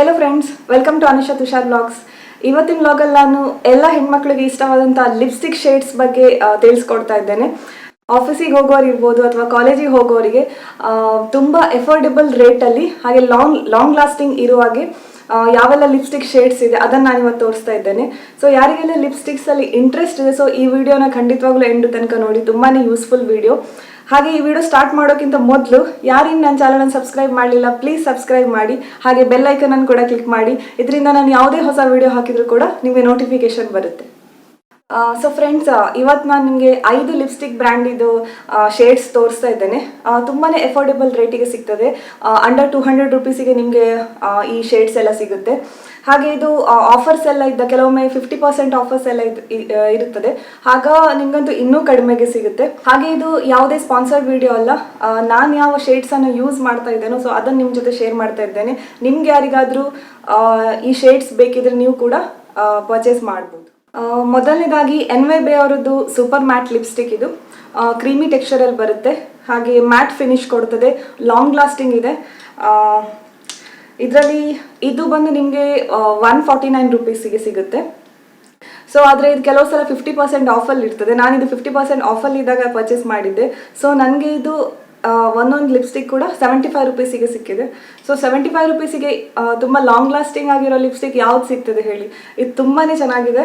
Hello friends, welcome to Anusha Tushar vlogs. ಇವತ್ತಿನ ವ್ಲಾಗಲ್ಲಿ ನಾನು ಎಲ್ಲ ಹೆಣ್ಮಕ್ಳಿಗೆ ಇಷ್ಟವಾದಂಥ ಲಿಪ್ಸ್ಟಿಕ್ ಶೇಡ್ಸ್ ಬಗ್ಗೆ ತಿಳಿಸ್ಕೊಡ್ತಾ ಇದ್ದೇನೆ. ಆಫೀಸಿಗೆ ಹೋಗೋರು ಇರ್ಬೋದು ಅಥವಾ ಕಾಲೇಜಿಗೆ ಹೋಗೋರಿಗೆ ತುಂಬ ಎಫೋರ್ಡೆಬಲ್ ರೇಟಲ್ಲಿ ಹಾಗೆ ಲಾಂಗ್ ಲಾಸ್ಟಿಂಗ್ ಇರುವ ಹಾಗೆ ಯಾವೆಲ್ಲ ಲಿಪ್ಸ್ಟಿಕ್ ಶೇಡ್ಸ್ ಇದೆ ಅದನ್ನು ನಾನು ಇವತ್ತು ತೋರಿಸ್ತಾ ಇದ್ದೇನೆ. ಸೊ ಯಾರಿಗೆಲ್ಲ ಲಿಪ್ಸ್ಟಿಕ್ಸಲ್ಲಿ ಇಂಟ್ರೆಸ್ಟ್ ಇದೆ, ಸೊ ಈ ವಿಡಿಯೋನ ಖಂಡಿತವಾಗ್ಲೂ ಎಂಡ್ ತನಕ ನೋಡಿ, ತುಂಬಾ ಯೂಸ್ಫುಲ್ ವಿಡಿಯೋ. ಹಾಗೆ ಈ ವಿಡಿಯೋ ಸ್ಟಾರ್ಟ್ ಮಾಡೋಕ್ಕಿಂತ ಮೊದಲು ಯಾರಿನ್ನು ನನ್ನ ಚಾನಲನ್ನು ಸಬ್ಸ್ಕ್ರೈಬ್ ಮಾಡಲಿಲ್ಲ ಪ್ಲೀಸ್ ಸಬ್ಸ್ಕ್ರೈಬ್ ಮಾಡಿ, ಹಾಗೆ ಬೆಲ್ ಐಕನನ್ನು ಕೂಡ ಕ್ಲಿಕ್ ಮಾಡಿ. ಇದರಿಂದ ನಾನು ಯಾವುದೇ ಹೊಸ ವಿಡಿಯೋ ಹಾಕಿದರೂ ಕೂಡ ನಿಮಗೆ ನೋಟಿಫಿಕೇಶನ್ ಬರುತ್ತೆ. ಸೊ ಫ್ರೆಂಡ್ಸ್, ಇವತ್ತು ನಾನು ನಿಮಗೆ 5 ಲಿಪ್ಸ್ಟಿಕ್ ಬ್ರ್ಯಾಂಡಿದು ಶೇಡ್ಸ್ ತೋರಿಸ್ತಾ ಇದ್ದೇನೆ. ತುಂಬಾ ಎಫೋರ್ಡೆಬಲ್ ರೇಟಿಗೆ ಸಿಗ್ತದೆ. ಅಂಡರ್ 200 ರುಪೀಸಿಗೆ ನಿಮಗೆ ಈ ಶೇಡ್ಸ್ ಎಲ್ಲ ಸಿಗುತ್ತೆ. ಹಾಗೆ ಇದು ಆಫರ್ಸ್ ಎಲ್ಲ ಇದ್ದ, ಕೆಲವೊಮ್ಮೆ 50% ಆಫರ್ಸ್ ಎಲ್ಲ ಇರುತ್ತದೆ, ಆಗ ನಿಮಗಂತೂ ಇನ್ನೂ ಕಡಿಮೆಗೆ ಸಿಗುತ್ತೆ. ಹಾಗೆ ಇದು ಯಾವುದೇ ಸ್ಪಾನ್ಸರ್ಡ್ ವಿಡಿಯೋ ಅಲ್ಲ, ನಾನು ಯಾವ ಶೇಡ್ಸನ್ನು ಯೂಸ್ ಮಾಡ್ತಾ ಇದ್ದೇನೋ ಸೊ ಅದನ್ನು ನಿಮ್ಮ ಜೊತೆ ಶೇರ್ ಮಾಡ್ತಾ ಇದ್ದೇನೆ. ನಿಮ್ಗೆ ಯಾರಿಗಾದರೂ ಈ ಶೇಡ್ಸ್ ಬೇಕಿದ್ರೆ ನೀವು ಕೂಡ ಪರ್ಚೇಸ್ ಮಾಡ್ಬೋದು. ಮೊದಲನೇದಾಗಿ NYBE ಅವರದ್ದು ಸೂಪರ್ ಮ್ಯಾಟ್ ಲಿಪ್ಸ್ಟಿಕ್. ಇದು ಕ್ರೀಮಿ ಟೆಕ್ಸ್ಚರಲ್ಲಿ ಬರುತ್ತೆ, ಹಾಗೆ ಮ್ಯಾಟ್ ಫಿನಿಶ್ ಕೊಡ್ತದೆ, ಲಾಂಗ್ ಲಾಸ್ಟಿಂಗ್ ಇದೆ. ಇದರಲ್ಲಿ ಇದು ಬಂದು ನಿಮಗೆ 149 ರುಪೀಸಿಗೆ ಸಿಗುತ್ತೆ. ಸೊ ಆದರೆ ಇದು ಕೆಲವು ಸಲ 50% ಆಫಲ್ಲಿ ಇರ್ತದೆ. ನಾನಿದು 50% ಆಫಲ್ಲಿ ಇದ್ದಾಗ ಪರ್ಚೇಸ್ ಮಾಡಿದ್ದೆ. ಸೊ ನನಗೆ ಇದು ಒಂದೊಂದು ಲಿಪ್ಸ್ಟಿಕ್ ಕೂಡ 75 ರುಪೀಸಿಗೆ ಸಿಕ್ಕಿದೆ. ಸೊ 75 ರುಪೀಸಿಗೆ ತುಂಬ ಲಾಂಗ್ ಲಾಸ್ಟಿಂಗ್ ಆಗಿರೋ ಲಿಪ್ಸ್ಟಿಕ್ ಯಾವ್ದು ಸಿಗ್ತದೆ ಹೇಳಿ? ಇದು ತುಂಬಾ ಚೆನ್ನಾಗಿದೆ,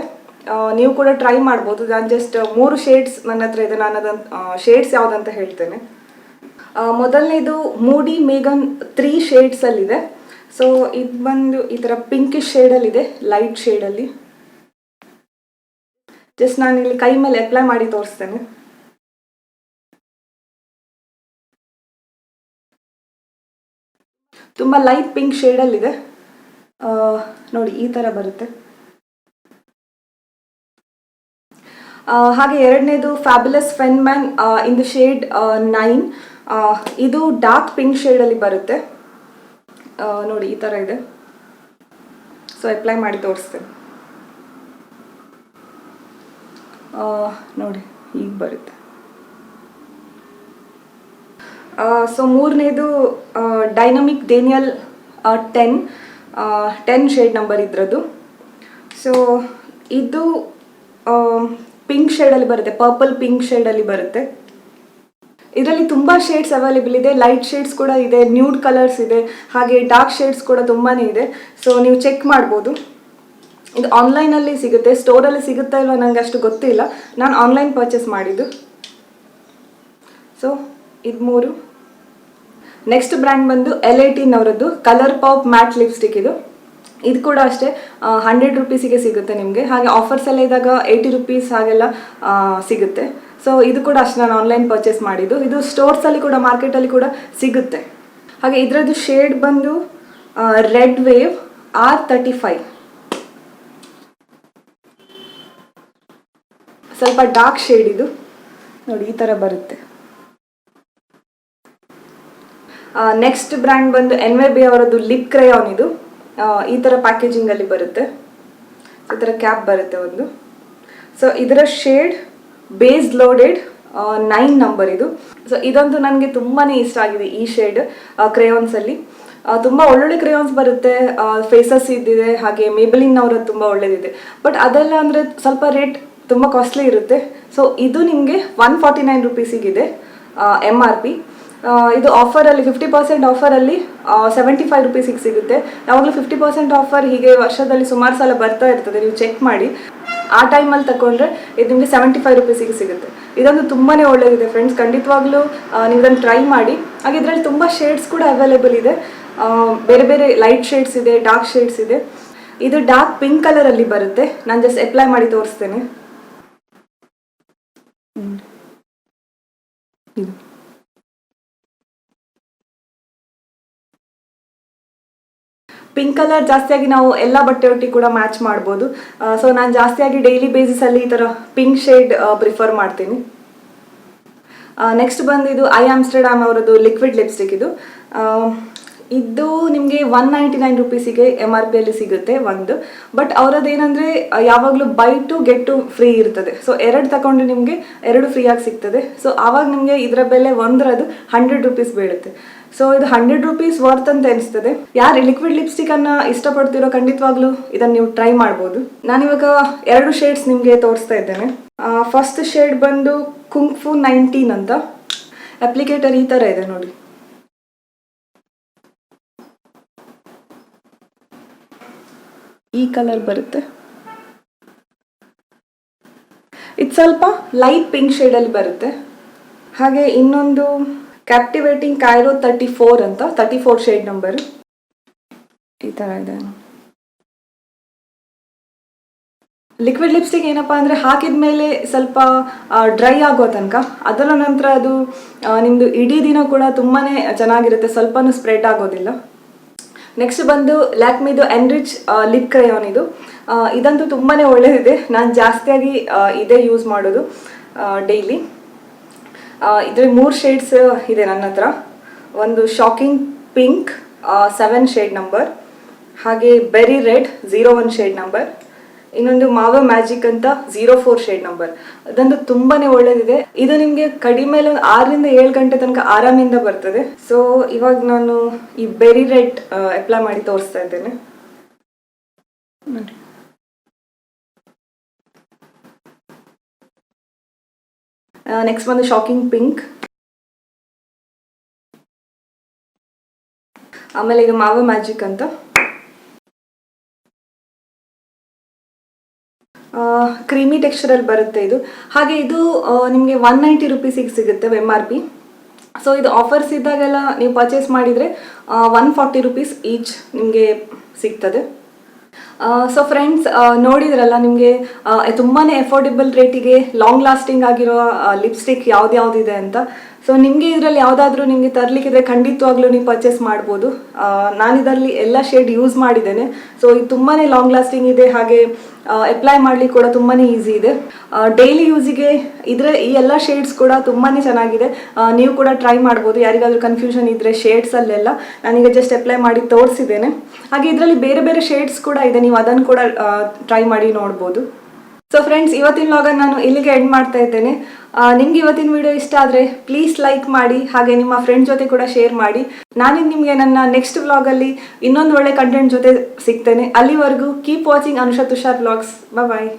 ನೀವು ಕೂಡ ಟ್ರೈ ಮಾಡ್ಬೋದು. ನಾನು ಜಸ್ಟ್ 3 ಶೇಡ್ಸ್ ನನ್ನ ಹತ್ರ ಇದೆ, ನಾನು ಅದನ್ನು ಶೇಡ್ಸ್ ಯಾವುದಂತ ಹೇಳ್ತೇನೆ. ಮೊದಲನೇದು ಮೂಡಿ ಮೇಗನ್ 3 ಶೇಡ್ಸಲ್ಲಿದೆ. ಸೊ ಇದು ಬಂದು ಈ ಥರ ಪಿಂಕಿಶ್ ಶೇಡಲ್ಲಿದೆ, ಲೈಟ್ ಶೇಡಲ್ಲಿ. ಜಸ್ಟ್ ನಾನು ಇಲ್ಲಿ ಕೈ ಮೇಲೆ ಅಪ್ಲೈ ಮಾಡಿ ತೋರಿಸ್ತೇನೆ. ತುಂಬ ಲೈಟ್ ಪಿಂಕ್ ಶೇಡಲ್ಲಿದೆ ನೋಡಿ, ಈ ಥರ ಬರುತ್ತೆ. ಹಾಗೆ ಎರಡನೇದು fabulous fen man in the shade 9. ಇದು ಡಾರ್ಕ್ ಪಿಂಕ್ ಶೇಡಲ್ಲಿ ಬರುತ್ತೆ ನೋಡಿ, ಈ ಥರ ಇದೆ. ಸೊ ಅಪ್ಲೈ ಮಾಡಿ ತೋರಿಸ್ತೇನೆ ನೋಡಿ, ಈಗ ಬರುತ್ತೆ. ಸೊ ಮೂರನೇದು ಡೈನಮಿಕ್ ಡೇನಿಯಲ್ 10 ಶೇಡ್ ನಂಬರ್ ಇದ್ರದ್ದು. ಸೊ ಇದು ಪಿಂಕ್ ಶೇಡಲ್ಲಿ ಬರುತ್ತೆ, ಪರ್ಪಲ್ ಪಿಂಕ್ ಶೇಡಲ್ಲಿ ಬರುತ್ತೆ. ಇದರಲ್ಲಿ ತುಂಬ ಶೇಡ್ಸ್ ಅವೈಲೇಬಲ್ ಇದೆ, ಲೈಟ್ ಶೇಡ್ಸ್ ಕೂಡ ಇದೆ, ನ್ಯೂಡ್ ಕಲರ್ಸ್ ಇದೆ, ಹಾಗೆ ಡಾರ್ಕ್ ಶೇಡ್ಸ್ ಕೂಡ ತುಂಬಾ ಇದೆ. ಸೊ ನೀವು ಚೆಕ್ ಮಾಡ್ಬೋದು. ಇದು ಆನ್ಲೈನಲ್ಲಿ ಸಿಗುತ್ತೆ, ಸ್ಟೋರಲ್ಲಿ ಸಿಗುತ್ತಾ ಇಲ್ವ ನನಗೆ ಅಷ್ಟು ಗೊತ್ತಿಲ್ಲ, ನಾನು ಆನ್ಲೈನ್ ಪರ್ಚೇಸ್ ಮಾಡಿದ್ದು. ಸೊ ಇದು 3. ನೆಕ್ಸ್ಟ್ ಬ್ರ್ಯಾಂಡ್ ಬಂದು L18 ಅವರದ್ದು ಕಲರ್ ಪಾಪ್ ಮ್ಯಾಟ್ ಲಿಪ್ಸ್ಟಿಕ್. ಇದು ಕೂಡ ಅಷ್ಟೇ 100 ರುಪೀಸಿಗೆ ಸಿಗುತ್ತೆ ನಿಮಗೆ. ಹಾಗೆ ಆಫರ್ಸ್ ಎಲ್ಲ ಇದ್ದಾಗ 80 ರುಪೀಸ್ ಹಾಗೆಲ್ಲ ಸಿಗುತ್ತೆ. ಸೊ ಇದು ಕೂಡ ಅಷ್ಟೇ ನಾನು ಆನ್ಲೈನ್ ಪರ್ಚೇಸ್ ಮಾಡಿದ್ದು. ಇದು ಸ್ಟೋರ್ಸಲ್ಲಿ ಕೂಡ ಮಾರ್ಕೆಟಲ್ಲಿ ಕೂಡ ಸಿಗುತ್ತೆ. ಹಾಗೆ ಇದರದ್ದು ಶೇಡ್ ಬಂದು ರೆಡ್ ವೇವ್ R35. ಸ್ವಲ್ಪ ಡಾರ್ಕ್ ಶೇಡ್ ಇದು ನೋಡಿ, ಈ ಥರ ಬರುತ್ತೆ. ನೆಕ್ಸ್ಟ್ ಬ್ರ್ಯಾಂಡ್ ಬಂದು NYBE ಅವರದ್ದು ಲಿಪ್ ಕ್ರೇಯಾನ್. ಇದು ಈ ಥರ ಪ್ಯಾಕೇಜಿಂಗಲ್ಲಿ ಬರುತ್ತೆ, ಈ ಥರ ಕ್ಯಾಪ್ ಬರುತ್ತೆ ಒಂದು. ಸೊ ಇದರ ಶೇಡ್ ಬೇಸ್ ಲೋಡೆಡ್ 9 ನಂಬರ್ ಇದು. ಸೊ ಇದಂತೂ ನನಗೆ ತುಂಬಾ ಇಷ್ಟ ಆಗಿದೆ ಈ ಶೇಡ್ ಕ್ರೇಯಾನ್ಸಲ್ಲಿ. ತುಂಬ ಒಳ್ಳೊಳ್ಳೆ ಕ್ರೇಯಾನ್ಸ್ ಬರುತ್ತೆ, ಫೇಸಸ್ ಇದ್ದಿದೆ, ಹಾಗೆ ಮೇಬಲಿನ್ ಅವರದ್ದು ತುಂಬ ಒಳ್ಳೇದಿದೆ. ಬಟ್ ಅದೆಲ್ಲ ಅಂದರೆ ಸ್ವಲ್ಪ ರೇಟ್ ತುಂಬ ಕಾಸ್ಟ್ಲಿ ಇರುತ್ತೆ. ಸೊ ಇದು ನಿಮಗೆ 149 ರುಪೀಸಿಗಿದೆ MRP. ಇದು ಆಫರಲ್ಲಿ 50% ಆಫರಲ್ಲಿ 75 ರುಪೀಸಿಗೆ ಸಿಗುತ್ತೆ. ಯಾವಾಗಲೂ 50% ಆಫರ್ ಹೀಗೆ ವರ್ಷದಲ್ಲಿ ಸುಮಾರು ಸಲ ಬರ್ತಾ ಇರ್ತದೆ, ನೀವು ಚೆಕ್ ಮಾಡಿ. ಆ ಟೈಮಲ್ಲಿ ತಗೊಂಡ್ರೆ ಇದು ನಿಮಗೆ 75 ರುಪೀಸಿಗೆ ಸಿಗುತ್ತೆ. ಇದೊಂದು ತುಂಬಾ ಒಳ್ಳೆಯದಿದೆ ಫ್ರೆಂಡ್ಸ್, ಖಂಡಿತವಾಗ್ಲೂ ನೀವು ಇದನ್ನು ಟ್ರೈ ಮಾಡಿ. ಹಾಗೆ ಇದರಲ್ಲಿ ತುಂಬ ಶೇಡ್ಸ್ ಕೂಡ ಅವೈಲೇಬಲ್ ಇದೆ, ಬೇರೆ ಬೇರೆ ಲೈಟ್ ಶೇಡ್ಸ್ ಇದೆ, ಡಾರ್ಕ್ ಶೇಡ್ಸ್ ಇದೆ. ಇದು ಡಾರ್ಕ್ ಪಿಂಕ್ ಕಲರಲ್ಲಿ ಬರುತ್ತೆ. ನಾನು ಜಸ್ಟ್ ಅಪ್ಲೈ ಮಾಡಿ ತೋರಿಸ್ತೇನೆ. ಪಿಂಕ್ ಕಲರ್ ಜಾಸ್ತಿಯಾಗಿ ನಾವು ಎಲ್ಲ ಬಟ್ಟೆ ಒಟ್ಟಿಗೆ ಕೂಡ ಮ್ಯಾಚ್ ಮಾಡ್ಬೋದು. ಸೊ ನಾನು ಜಾಸ್ತಿಯಾಗಿ ಡೈಲಿ ಬೇಸಿಸಲ್ಲಿ ಈ ಥರ ಪಿಂಕ್ ಶೇಡ್ ಪ್ರಿಫರ್ ಮಾಡ್ತೀನಿ. ನೆಕ್ಸ್ಟ್ ಬಂದು ಇದು ಐ ಆಮ್ಸ್ಟರ್ಡ್ಯಾಮ್ ಅವರದ್ದು ಲಿಕ್ವಿಡ್ ಲಿಪ್ಸ್ಟಿಕ್. ಇದು ನಿಮಗೆ 199 ರುಪೀಸಿಗೆ MRP ಅಲ್ಲಿ ಸಿಗುತ್ತೆ ಒಂದು. ಬಟ್ ಅವರದ್ದೇನೆಂದರೆ ಯಾವಾಗಲೂ buy two get two free ಇರ್ತದೆ. ಸೊ 2 ತಗೊಂಡ್ರೆ ನಿಮಗೆ 2 ಫ್ರೀಯಾಗಿ ಸಿಗ್ತದೆ. ಸೊ ಆವಾಗ ನಿಮಗೆ ಇದರ ಬೆಲೆ ಒಂದರದು 100 ರುಪೀಸ್ ಬೀಳುತ್ತೆ. ಸೊ ಇದು 100 ರುಪೀಸ್ ವರ್ತ್ ಅಂತ ಅನಿಸ್ತದೆ. ಯಾರು ಲಿಕ್ವಿಡ್ ಲಿಪ್ಸ್ಟಿಕ್ ಅನ್ನ ಇಷ್ಟಪಡ್ತಿರೋ ಖಂಡಿತವಾಗ್ಲೂ ಇದನ್ನು ನೀವು ಟ್ರೈ ಮಾಡ್ಬೋದು. ನಾನಿವಾಗ 2 ಶೇಡ್ಸ್ ನಿಮಗೆ ತೋರಿಸ್ತಾ ಇದ್ದೇನೆ. ಫಸ್ಟ್ ಶೇಡ್ ಬಂದು ಕುಂಗ್ಫು 19 ಅಂತ. ಅಪ್ಲಿಕೇಟರ್ ಈ ಥರ ಇದೆ ನೋಡಿ. ಈ ಕಲರ್ ಬರುತ್ತೆ. ಇದು ಸ್ವಲ್ಪ ಲೈಟ್ ಪಿಂಕ್ ಶೇಡಲ್ಲಿ ಬರುತ್ತೆ. ಹಾಗೆ ಇನ್ನೊಂದು ಕ್ಯಾಪ್ಟಿವೇಟಿಂಗ್ ಕೈರೋ 34 ಅಂತ, 34 ಶೇಡ್ ನಂಬರ್. ಈ ಥರ ಇದೆ. ಲಿಕ್ವಿಡ್ ಲಿಪ್ಸ್ಟಿಕ್ ಏನಪ್ಪ ಅಂದರೆ ಹಾಕಿದ ಮೇಲೆ ಸ್ವಲ್ಪ ಡ್ರೈ ಆಗೋ ತನಕ, ಅದರ ನಂತರ ಅದು ನಿಮ್ಮದು ಇಡೀ ದಿನ ಕೂಡ ತುಂಬಾ ಚೆನ್ನಾಗಿರುತ್ತೆ, ಸ್ವಲ್ಪನೂ ಸ್ಪ್ರೆಡ್ ಆಗೋದಿಲ್ಲ. ನೆಕ್ಸ್ಟ್ ಬಂದು ಲ್ಯಾಕ್ಮಿದು ಎನ್ರಿಚ್ ಲಿಪ್ ಕ್ರಯಾನ್. ಇದಂತೂ ತುಂಬಾ ಒಳ್ಳೆಯದಿದೆ. ನಾನು ಜಾಸ್ತಿಯಾಗಿ ಇದೇ ಯೂಸ್ ಮಾಡೋದು ಡೈಲಿ. ಇದ್ರ 3 ಶೇಡ್ಸ್ ಇದೆ ನನ್ನ ಹತ್ರ. ಒಂದು ಶಾಕಿಂಗ್ ಪಿಂಕ್ 7 ಶೇಡ್ ನಂಬರ್, ಹಾಗೆ ಬೆರಿ ರೆಡ್ 01 ಶೇಡ್ ನಂಬರ್, ಇನ್ನೊಂದು ಮಾವ ಮ್ಯಾಜಿಕ್ ಅಂತ 04 ಶೇಡ್ ನಂಬರ್. ಅದಂತೂ ತುಂಬಾನೇ ಒಳ್ಳೇದಿದೆ. ಇದು ನಿಮಗೆ ಕಡಿಮೆ 6 ರಿಂದ 7 ಗಂಟೆ ತನಕ ಆರಾಮಿಂದ ಬರ್ತದೆ. ಸೊ ಇವಾಗ ನಾನು ಈ ಬೆರಿ ರೆಡ್ ಅಪ್ಲೈ ಮಾಡಿ ತೋರಿಸ್ತಾ ಇದ್ದೇನೆ ನೋಡಿ. ನೆಕ್ಸ್ಟ್ ಬಂದು ಶಾಕಿಂಗ್ ಪಿಂಕ್, ಆಮೇಲೆ ಇದು ಮಾವ ಮ್ಯಾಜಿಕ್ ಅಂತ. ಕ್ರೀಮಿ ಟೆಕ್ಸ್ಚರಲ್ಲಿ ಬರುತ್ತೆ ಇದು. ಹಾಗೆ ಇದು ನಿಮಗೆ 190 ರುಪೀಸಿಗೆ ಸಿಗುತ್ತೆ MRP. ಸೊ ಇದು ಆಫರ್ಸ್ ಇದ್ದಾಗೆಲ್ಲ ನೀವು ಪರ್ಚೇಸ್ ಮಾಡಿದರೆ 140 ರುಪೀಸ್ ಈಚ್ ನಿಮಗೆ ಸಿಗ್ತದೆ. ಸೊ ಫ್ರೆಂಡ್ಸ್, ನೋಡಿದ್ರಲ್ಲ ನಿಮಗೆ ತುಂಬಾ ಅಫೋರ್ಡೆಬಲ್ ರೇಟಿಗೆ ಲಾಂಗ್ ಲಾಸ್ಟಿಂಗ್ ಆಗಿರೋ ಲಿಪ್ಸ್ಟಿಕ್ ಯಾವ್ದ್ಯಾವ್ದಿದೆ ಅಂತ. ಸೊ ನಿಮಗೆ ಇದರಲ್ಲಿ ಯಾವುದಾದ್ರೂ ನಿಮಗೆ ತರಲಿಕ್ಕಿದ್ರೆ ಖಂಡಿತವಾಗ್ಲೂ ನೀವು ಪರ್ಚೇಸ್ ಮಾಡ್ಬೋದು. ನಾನು ಇದರಲ್ಲಿ ಎಲ್ಲ ಶೇಡ್ ಯೂಸ್ ಮಾಡಿದ್ದೇನೆ. ಸೊ ಇದು ತುಂಬಾ ಲಾಂಗ್ ಲಾಸ್ಟಿಂಗ್ ಇದೆ, ಹಾಗೆ ಅಪ್ಲೈ ಮಾಡಲಿಕ್ಕೆ ಕೂಡ ತುಂಬಾ ಈಸಿ ಇದೆ. ಡೈಲಿ ಯೂಸಿಗೆ ಈ ಎಲ್ಲ ಶೇಡ್ಸ್ ಕೂಡ ತುಂಬಾ ಚೆನ್ನಾಗಿದೆ. ನೀವು ಕೂಡ ಟ್ರೈ ಮಾಡ್ಬೋದು. ಯಾರಿಗಾದ್ರೂ ಕನ್ಫ್ಯೂಷನ್ ಇದ್ದರೆ ಶೇಡ್ಸಲ್ಲೆಲ್ಲ ನಾನೀಗ ಜಸ್ಟ್ ಅಪ್ಲೈ ಮಾಡಿ ತೋರಿಸಿದ್ದೇನೆ. ಹಾಗೆ ಇದರಲ್ಲಿ ಬೇರೆ ಬೇರೆ ಶೇಡ್ಸ್ ಕೂಡ ಇದೆ, ನೀವು ಅದನ್ನು ಕೂಡ ಟ್ರೈ ಮಾಡಿ ನೋಡ್ಬೋದು. ಸೊ ಫ್ರೆಂಡ್ಸ್, ಇವತ್ತಿನ ವ್ಲಾಗನ್ನು ನಾನು ಇಲ್ಲಿಗೆ ಎಂಡ್ ಮಾಡ್ತಾ ಇದ್ದೇನೆ. ನಿಮ್ಗೆ ಇವತ್ತಿನ ವಿಡಿಯೋ ಇಷ್ಟ ಆದರೆ ಪ್ಲೀಸ್ ಲೈಕ್ ಮಾಡಿ, ಹಾಗೆ ನಿಮ್ಮ ಫ್ರೆಂಡ್ ಜೊತೆ ಕೂಡ ಶೇರ್ ಮಾಡಿ. ನಾನೀಗ ನಿಮಗೆ ನನ್ನ ನೆಕ್ಸ್ಟ್ ವ್ಲಾಗಲ್ಲಿ ಇನ್ನೊಂದು ಒಳ್ಳೆ ಕಂಟೆಂಟ್ ಜೊತೆ ಸಿಗ್ತೇನೆ. ಅಲ್ಲಿವರೆಗೂ keep watching Anusha Tushar vlogs. ಬಾಯ್.